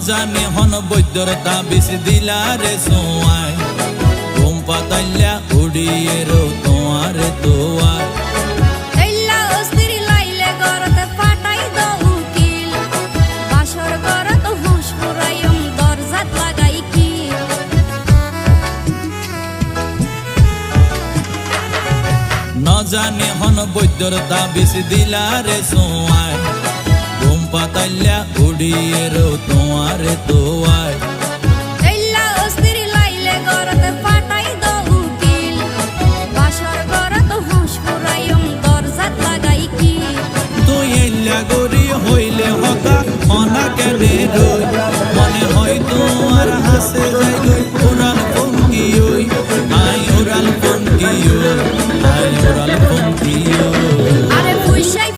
জানি হন বৈদ্যর তাবিজ দিলা রে সোয়াই ঘুম পাতাইলা উড়িয়ে রো তোমার দোয়ার এল্লা অস্থির লাইলে গরতে ফাটাই দো উকিল বাসর গরত হুঁশ পুরাইম দরজাত লাগাই কি ন জানি হন বৈদ্যর তাবিজ দিলা রে সোয়াই ঘুম পাতাইলা উড়িয়ে রো তোমার দোয়ার